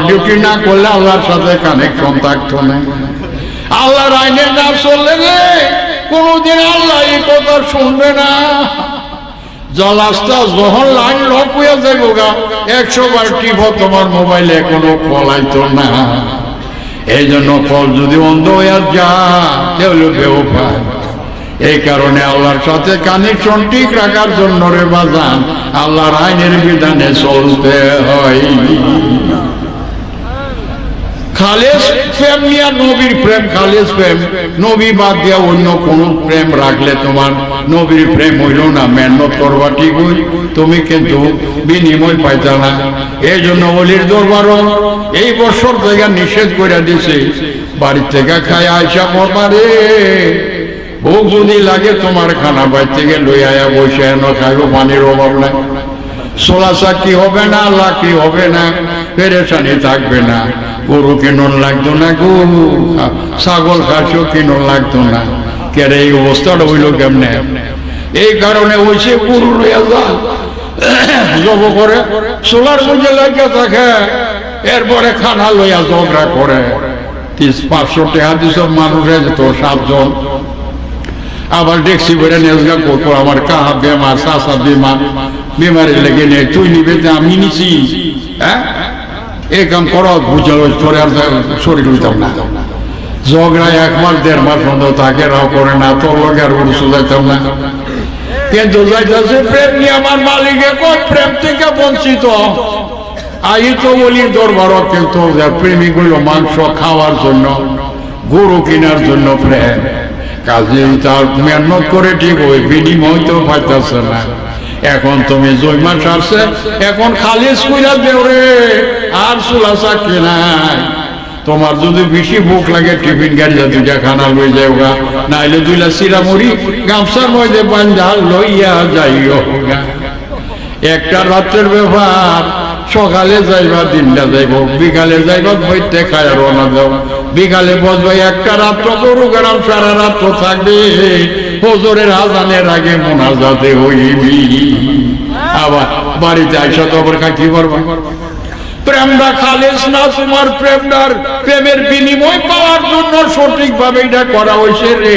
Duty না করলে আল্লাহর সাথে কানেকশন থাকতো না। আল্লাহর আইনে না চললে রে কোনদিন আল্লাহ এই কথা শুনবে না। জলাস্তা যখন লাইন লক হয়ে যাবো গা 100 বার টিপ তোমার মোবাইলে কোনো কল আইতো না। এই জন্য কল যদি বন্ধ হয়ে যা তাহলে বেউপায়। এই কারণে আল্লাহর সাথে কানেকশন ঠিক রাখার জন্য রে বাজান আল্লাহর আইনের বিধানে চলতে হয়। খালেস প্রেম নিয়ে নবীর প্রেম, খালেস প্রেম, নবী বাদ দিয়া অন্য কোন প্রেম রাখলে তোমার নবীর প্রেম হইল না। মেহনত করবা ঠিক হই, তুমি কিন্তু বিনিময় পাইতা না। এই জন্য অলির দরবারও এই বছর থেকে নিষেধ করে দিছে, বাড়ির থেকে খায় আইসা মরবারে ভোগ যদি লাগে তোমার খানা বাড়ি থেকে লই আয়া বসে এন খাইব, পানির অভাব নাই। সোলা চাকরি হবে না, লাকি হবে না, পেরেশানি থাকবে না। গরু কিনুন লাগতো না, গরু ছাগল খাসিও কিনুন লাগতো না। কেরে এই অবস্থাটা হইল কেমনে? এই কারণে হয়েছে গরু লইয়া যা জব করে সোলার মধ্যে লাগিয়ে থাকে, এরপরে খানা লইয়া ঝগড়া করে। 500 টাকা দিস মানুষের যেত 7 জন, আবার দেখছি বেড়ে নেজগা করতো আমার কাহা বেমার, চাষা বেমার, বেমারের লেগে নেই তুই নিবে আমি নিছি। হ্যাঁ এই কাম করো বুঝাল করে আর শরীর হইতাম না। ঝগড়ায় 1 মাস 1.5 মাস বন্ধ থাকে, রাও করে না, তোর লগে আর উড়সু যাইতাম না। কিন্তু যাইতেছে প্রেম নিয়ে আমার মালিকে কই প্রেম থেকে বঞ্চিত। আই তো বলির দরবারও কিন্তু প্রেমিক হইল মাংস খাওয়ার জন্য, গরু কেনার জন্য প্রেম। কাজে তার মেহনত করে ঠিক ওই বিনিময় তো পাইতেছে না। এখন তুমি 2 মাস আসছে, এখন খালিজ কইরা দেও রে, আর চুলা চাকরি নাই। তোমার যদি বেশি ভুক লাগে টিফিন গাড়িয়া 2টা খানা লই যাওগা, নাইলে 2টা চিরামুড়ি গামছার মধ্যে বান্ধা লইয়া যাইও গা। একটা রাত্রের ব্যাপার, সকালে যাইবা 3টা যাইব, বিকালে যাইবা 2টা খায় রওনা দাও। বিকালে বসবে 1টা রাত্র, গরু গেলাম সারা রাত্র থাকবে। ফজরের আজানের আগে মোনাজাতে হইবি। আবার বাড়িতে আইসা তো আবার কি করবা? প্রেমটা খালেস না, তোমার প্রেমের বিনিময় পাওয়ার জন্য সঠিক ভাবে এটা করা হয়েছে রে।